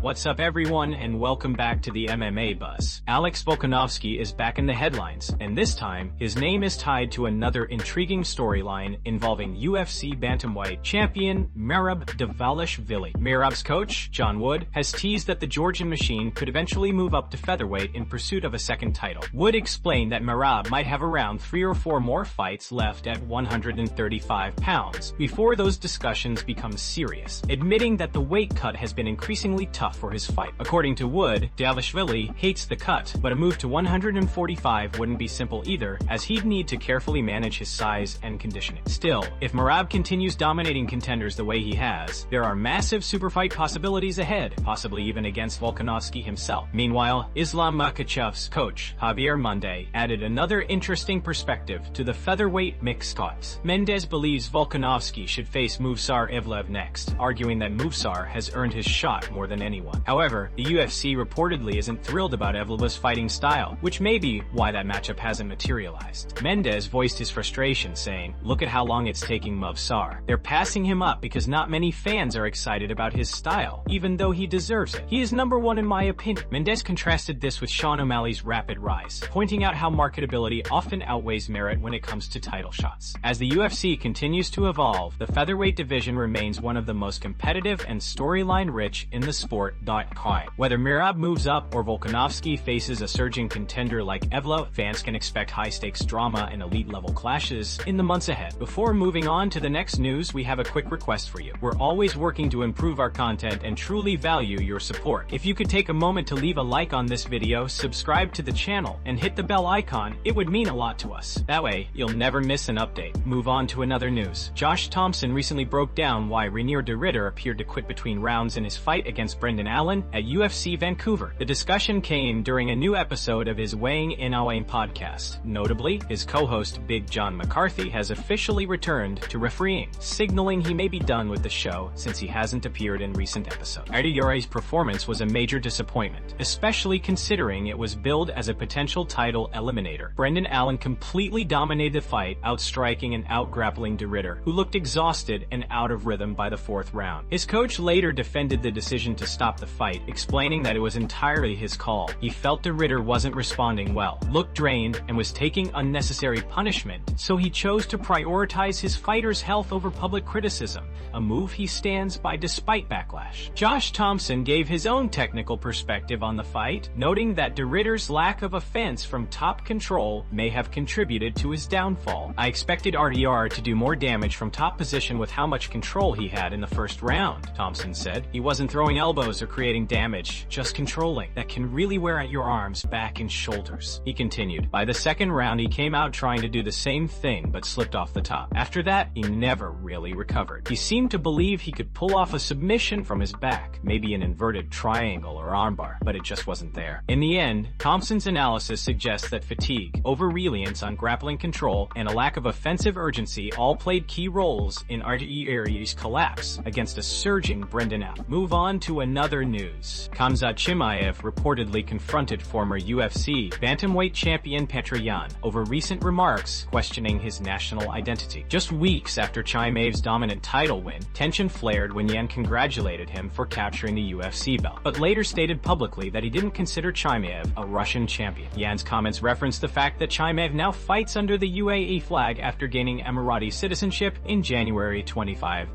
What's up everyone and welcome back to the MMA Buzz. Alex Volkanovski is back in the headlines, and this time, his name is tied to another intriguing storyline involving UFC bantamweight champion Merab Dvalishvili. Merab's coach, John Wood, has teased that the Georgian machine could eventually move up to featherweight in pursuit of a second title. Wood explained that Merab might have around 3 or 4 more fights left at 135 pounds before those discussions become serious, admitting that the weight cut has been increasingly tough for his fight. According to Wood, Dvalishvili hates the cut, but a move to 145 wouldn't be simple either, as he'd need to carefully manage his size and conditioning. Still, if Merab continues dominating contenders the way he has, there are massive superfight possibilities ahead, possibly even against Volkanovski himself. Meanwhile, Islam Makhachev's coach, Javier Mendez, added another interesting perspective to the featherweight mixed cuts. Mendez believes Volkanovski should face Movsar Evloev next, arguing that Movsar has earned his shot more than anyone. However, the UFC reportedly isn't thrilled about Evloev's fighting style, which may be why that matchup hasn't materialized. Mendez voiced his frustration, saying, "Look at how long it's taking Movsar. They're passing him up because not many fans are excited about his style, even though he deserves it. He is #1 in my opinion." Mendez contrasted this with Sean O'Malley's rapid rise, pointing out how marketability often outweighs merit when it comes to title shots. As the UFC continues to evolve, the featherweight division remains one of the most competitive and storyline-rich in the sport. Whether Merab moves up or Volkanovski faces a surging contender like Evloev, fans can expect high-stakes drama and elite-level clashes in the months ahead. Before moving on to the next news, we have a quick request for you. We're always working to improve our content and truly value your support. If you could take a moment to leave a like on this video, subscribe to the channel, and hit the bell icon, it would mean a lot to us. That way, you'll never miss an update. Move on to another news. Josh Thompson recently broke down why Reinier de Ridder appeared to quit between rounds in his fight against Brendan Allen at UFC Vancouver. The discussion came during a new episode of his Weighing In Away podcast. Notably, his co-host Big John McCarthy has officially returned to refereeing, signaling he may be done with the show since he hasn't appeared in recent episodes. Ridder's performance was a major disappointment, especially considering it was billed as a potential title eliminator. Brendan Allen completely dominated the fight, outstriking and outgrappling de Ridder, who looked exhausted and out of rhythm by the 4th round. His coach later defended the decision to stop the fight, explaining that it was entirely his call. He felt de Ridder wasn't responding well, looked drained, and was taking unnecessary punishment, so he chose to prioritize his fighter's health over public criticism, a move he stands by despite backlash. Josh Thompson gave his own technical perspective on the fight, noting that de Ridder's lack of offense from top control may have contributed to his downfall. "I expected RDR to do more damage from top position with how much control he had in the 1st round," Thompson said. "He wasn't throwing elbows or creating damage, just controlling. That can really wear at your arms, back, and shoulders." He continued, "By the 2nd round, he came out trying to do the same thing, but slipped off the top. After that, he never really recovered. He seemed to believe he could pull off a submission from his back, maybe an inverted triangle or armbar, but it just wasn't there." In the end, Thompson's analysis suggests that fatigue, over-reliance on grappling control, and a lack of offensive urgency all played key roles in Ridder's collapse against a surging Brendan Allen. Move on to another news. Khamzat Chimaev reportedly confronted former UFC bantamweight champion Petr Yan over recent remarks questioning his national identity. Just weeks after Chimaev's dominant title win, tension flared when Yan congratulated him for capturing the UFC belt, but later stated publicly that he didn't consider Chimaev a Russian champion. Yan's comments referenced the fact that Chimaev now fights under the UAE flag after gaining Emirati citizenship in January 25.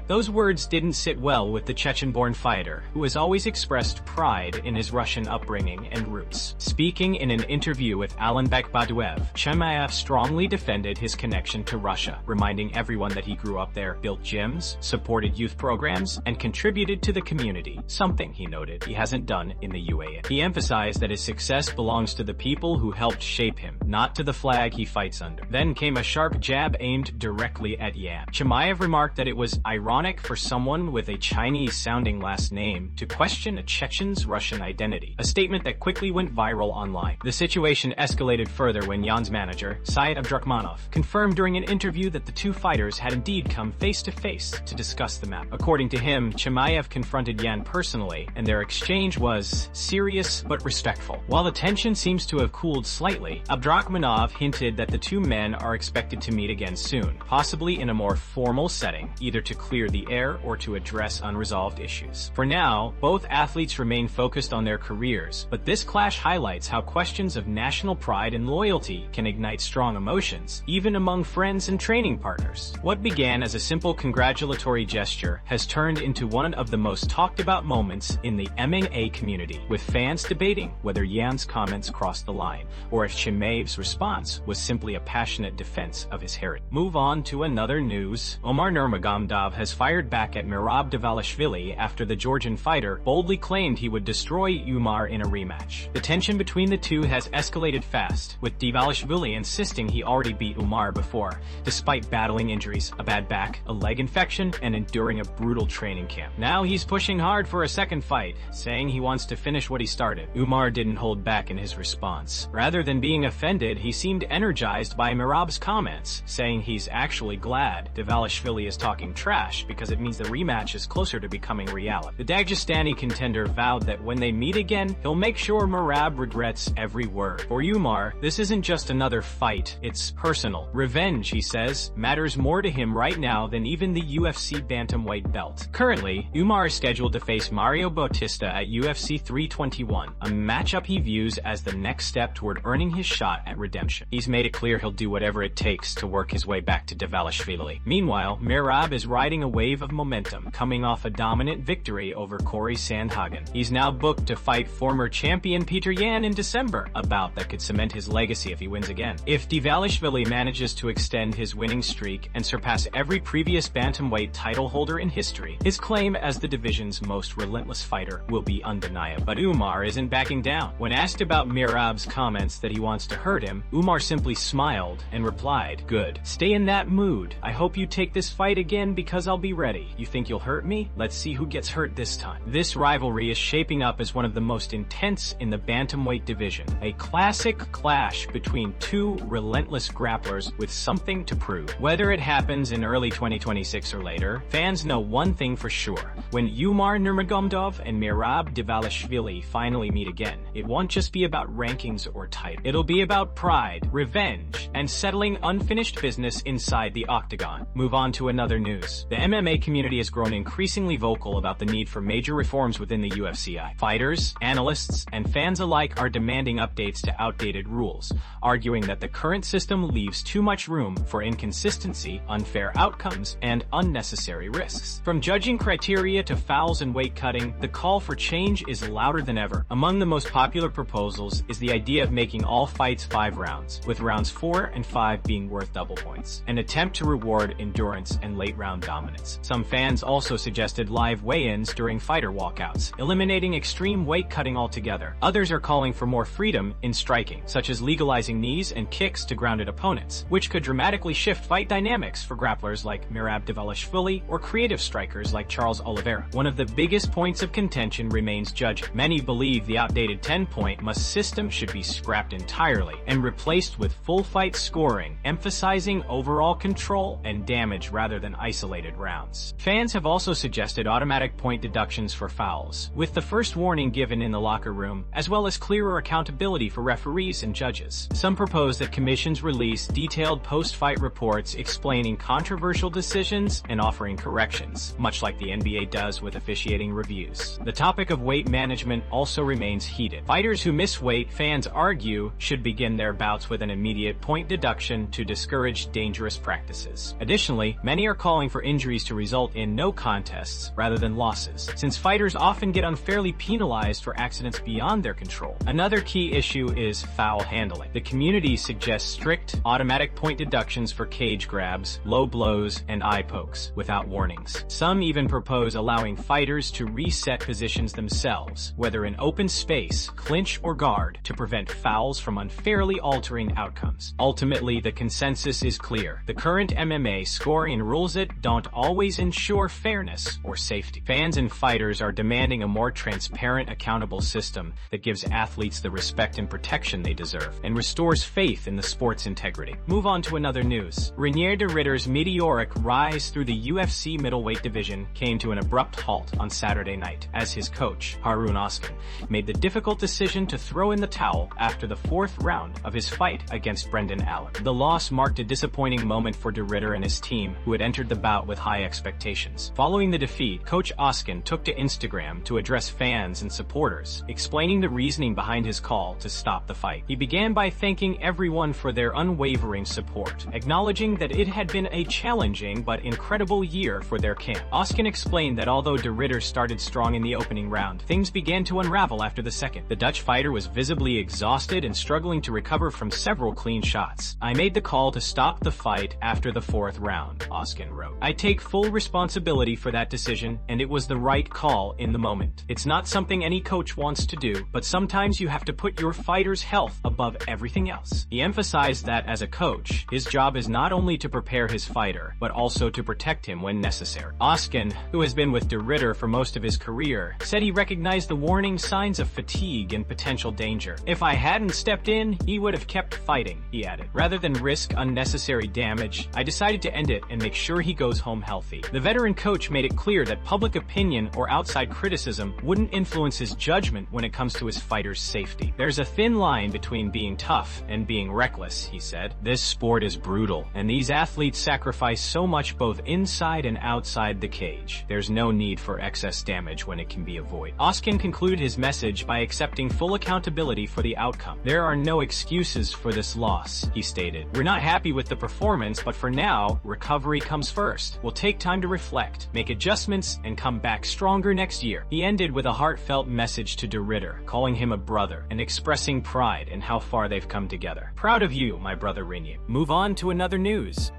Those words didn't sit well with the Chechen-born fighter, who has always expressed pride in his Russian upbringing and roots. Speaking in an interview with Alanbek Baduev, Chimaev strongly defended his connection to Russia, reminding everyone that he grew up there, built gyms, supported youth programs, and contributed to the community, something, he noted, he hasn't done in the UAE. He emphasized that his success belongs to the people who helped shape him, not to the flag he fights under. Then came a sharp jab aimed directly at Yan. Chimaev remarked that it was ironic for someone with a Chinese-sounding last name to question a Chechen's Russian identity, a statement that quickly went viral online. The situation escalated further when Yan's manager, Syed Abdurakhmanov, confirmed during an interview that the two fighters had indeed come face-to-face to discuss the matter. According to him, Chimaev confronted Yan personally, and their exchange was serious but respectful. While the tension seems to have cooled slightly, Abdurakhmanov hinted that the two men are expected to meet again soon, possibly in a more formal setting, either to clear the air or to address unresolved issues. For now, Meanwhile, both athletes remain focused on their careers, but this clash highlights how questions of national pride and loyalty can ignite strong emotions, even among friends and training partners. What began as a simple congratulatory gesture has turned into one of the most talked about moments in the MMA community, with fans debating whether Yan's comments crossed the line, or if Chimaev's response was simply a passionate defense of his heritage. Move on to another news. Umar and Merab has fired back at Merab Dvalishvili after the Georgian fighter boldly claimed he would destroy Umar in a rematch. The tension between the two has escalated fast, with Dvalishvili insisting he already beat Umar before, despite battling injuries, a bad back, a leg infection, and enduring a brutal training camp. Now he's pushing hard for a second fight, saying he wants to finish what he started. Umar didn't hold back in his response. Rather than being offended, he seemed energized by Merab's comments, saying he's actually glad Dvalishvili is talking trash because it means the rematch is closer to becoming reality. The Dagestani contender vowed that when they meet again, he'll make sure Merab regrets every word. For Umar, this isn't just another fight, it's personal. Revenge, he says, matters more to him right now than even the UFC bantamweight belt. Currently, Umar is scheduled to face Mario Bautista at UFC 321, a matchup he views as the next step toward earning his shot at redemption. He's made it clear he'll do whatever it takes to work his way back to Dvalishvili. Meanwhile, Merab is riding a wave of momentum, coming off a dominant victory over Corey Sandhagen. He's now booked to fight former champion Petr Yan in December, a bout that could cement his legacy if he wins again. If Dvalishvili manages to extend his winning streak and surpass every previous bantamweight title holder in history, his claim as the division's most relentless fighter will be undeniable. But Umar isn't backing down. When asked about Merab's comments that he wants to hurt him, Umar simply smiled and replied, "Good. Stay in that mood. I hope you take this fight again because I'll be ready. You think you'll hurt me? Let's see who gets hurt this time." This rivalry is shaping up as one of the most intense in the bantamweight division, a classic clash between two relentless grapplers with something to prove. Whether it happens in early 2026 or later, fans know one thing for sure. When Umar Nurmagomedov and Merab Dvalishvili finally meet again, it won't just be about rankings or title. It'll be about pride, revenge, and settling unfinished business inside the octagon. Move on to another news. The MMA community has grown increasingly vocal about the need for major reforms within the UFCI. Fighters, analysts, and fans alike are demanding updates to outdated rules, arguing that the current system leaves too much room for inconsistency, unfair outcomes, and unnecessary risks. From judging criteria to fouls and weight cutting, the call for change is louder than ever. Among the most popular proposals is the idea of making all fights 5 rounds, with rounds 4 and 5 being worth double points, an attempt to reward endurance and late-round dominance. Some fans also suggested live weigh-ins during fighter walkouts, eliminating extreme weight cutting altogether. Others are calling for more freedom in striking, such as legalizing knees and kicks to grounded opponents, which could dramatically shift fight dynamics for grapplers like Merab Dvalishvili or creative strikers like Charles Oliveira. One of the biggest points of contention remains judging. Many believe the outdated 10-point must system should be scrapped entirely and replaced with full fight scoring, emphasizing overall control and damage rather than isolated rounds. Fans have also suggested automatic point deductions for fouls, with the first warning given in the locker room, as well as clearer accountability for referees and judges. Some propose that commissions release detailed post-fight reports explaining controversial decisions and offering corrections, much like the NBA does with officiating reviews. The topic of weight management also remains heated. Fighters who miss weight, fans argue, should begin their bouts with an immediate point deduction to discourage dangerous practices. Additionally, many are calling for injuries to result in no contests rather than losses, since fighters often get unfairly penalized for accidents beyond their control. Another key issue is foul handling. The community suggests strict, automatic point deductions for cage grabs, low blows, and eye pokes, without warnings. Some even propose allowing fighters to reset positions themselves, whether in open space, clinch, or guard, to prevent fouls from unfairly altering outcomes. Ultimately, the consensus is clear. The current MMA scoring rules don't always ensure fairness or safety. Fans and fighters are demanding a more transparent, accountable system that gives athletes the respect and protection they deserve, and restores faith in the sport's integrity. Move on to another news. Reinier de Ridder's meteoric rise through the UFC middleweight division came to an abrupt halt on Saturday night, as his coach, Harun Oskan, made the difficult decision to throw in the towel after the 4th round of his fight against Brendan Allen. The loss marked a disappointing moment for de Ridder and his team, who had entered the bout with high expectations. Following the defeat, Coach Oskan took to Instagram to address fans and supporters, explaining the reasoning behind his call to stop the fight. He began by thanking everyone for their unwavering support, acknowledging that it had been a challenging but incredible year for their camp. Oskin explained that although de Ridder started strong in the opening round, things began to unravel after the second. The Dutch fighter was visibly exhausted and struggling to recover from several clean shots. "I made the call to stop the fight after the fourth round," Oskin wrote. "I take full responsibility for that decision, and it was the right call in the moment. It's not something any coach wants to do, but sometimes you have to put your fighter's health above everything else." He emphasized that as a coach, his job is not only to prepare his fighter, but also to protect him when necessary. Oskin, who has been with de Ridder for most of his career, said he recognized the warning signs of fatigue and potential danger. "If I hadn't stepped in, he would have kept fighting," he added. "Rather than risk unnecessary damage, I decided to end it and make sure he goes home healthy." The veteran coach made it clear that public opinion or outside criticism wouldn't influence his judgment when it comes to his fighter's safety. "There's a thin line between being tough and being reckless," he said. "This sport is brutal, and these athletes sacrifice so much both inside and outside the cage. There's no need for excess damage when it can be avoided." Oskin concluded his message by accepting full accountability for the outcome. "There are no excuses for this loss," he stated. "We're not happy with the performance, but for now, recovery comes first. We'll take time to reflect, make adjustments, and come back stronger next year." He ended with a heartfelt message to de Ridder, calling him a brother and expressing pride in how far they've come together. "Proud of you, my brother Rinyu." Move on to another news.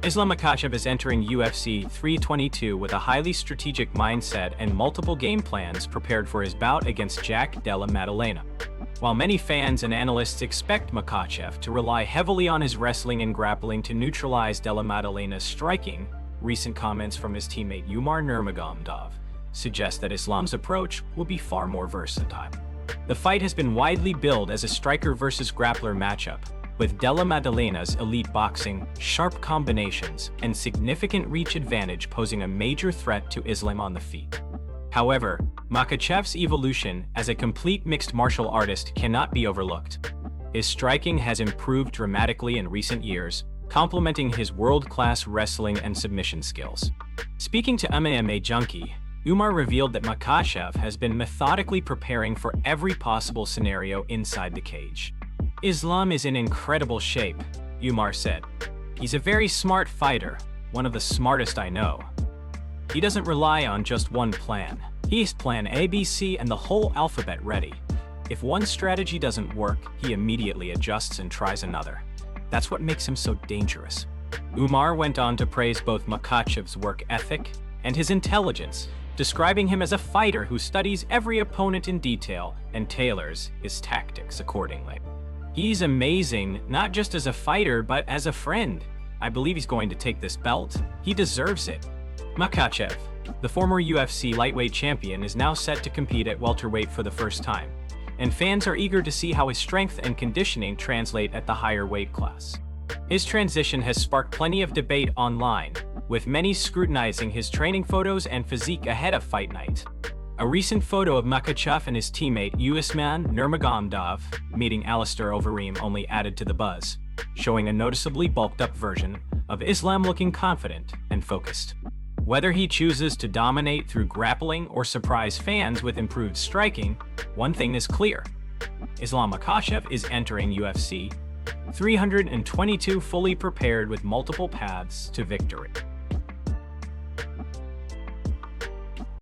Islam Makhachev is entering UFC 322 with a highly strategic mindset and multiple game plans prepared for his bout against Jack Della Maddalena. While many fans and analysts expect Makhachev to rely heavily on his wrestling and grappling to neutralize Della Maddalena's striking, recent comments from his teammate Umar Nurmagomedov suggest that Islam's approach will be far more versatile. The fight has been widely billed as a striker versus grappler matchup, with Della Maddalena's elite boxing, sharp combinations, and significant reach advantage posing a major threat to Islam on the feet. However, Makhachev's evolution as a complete mixed martial artist cannot be overlooked. His striking has improved dramatically in recent years, complementing his world-class wrestling and submission skills. Speaking to MMA Junkie, Umar revealed that Makhachev has been methodically preparing for every possible scenario inside the cage. "Islam is in incredible shape," Umar said. "He's a very smart fighter, one of the smartest I know. He doesn't rely on just one plan. He's plan A, B, C, and the whole alphabet ready. If one strategy doesn't work, he immediately adjusts and tries another. That's what makes him so dangerous." Umar went on to praise both Makhachev's work ethic and his intelligence, describing him as a fighter who studies every opponent in detail and tailors his tactics accordingly. "He's amazing, not just as a fighter, but as a friend. I believe he's going to take this belt. He deserves it." Makhachev, the former UFC lightweight champion, is now set to compete at welterweight for the first time, and fans are eager to see how his strength and conditioning translate at the higher weight class. His transition has sparked plenty of debate online, with many scrutinizing his training photos and physique ahead of fight night. A recent photo of Makhachev and his teammate Usman Nurmagomedov meeting Alistair Overeem only added to the buzz, showing a noticeably bulked-up version of Islam looking confident and focused. Whether he chooses to dominate through grappling or surprise fans with improved striking, one thing is clear: Islam Makhachev is entering UFC 322 fully prepared with multiple paths to victory.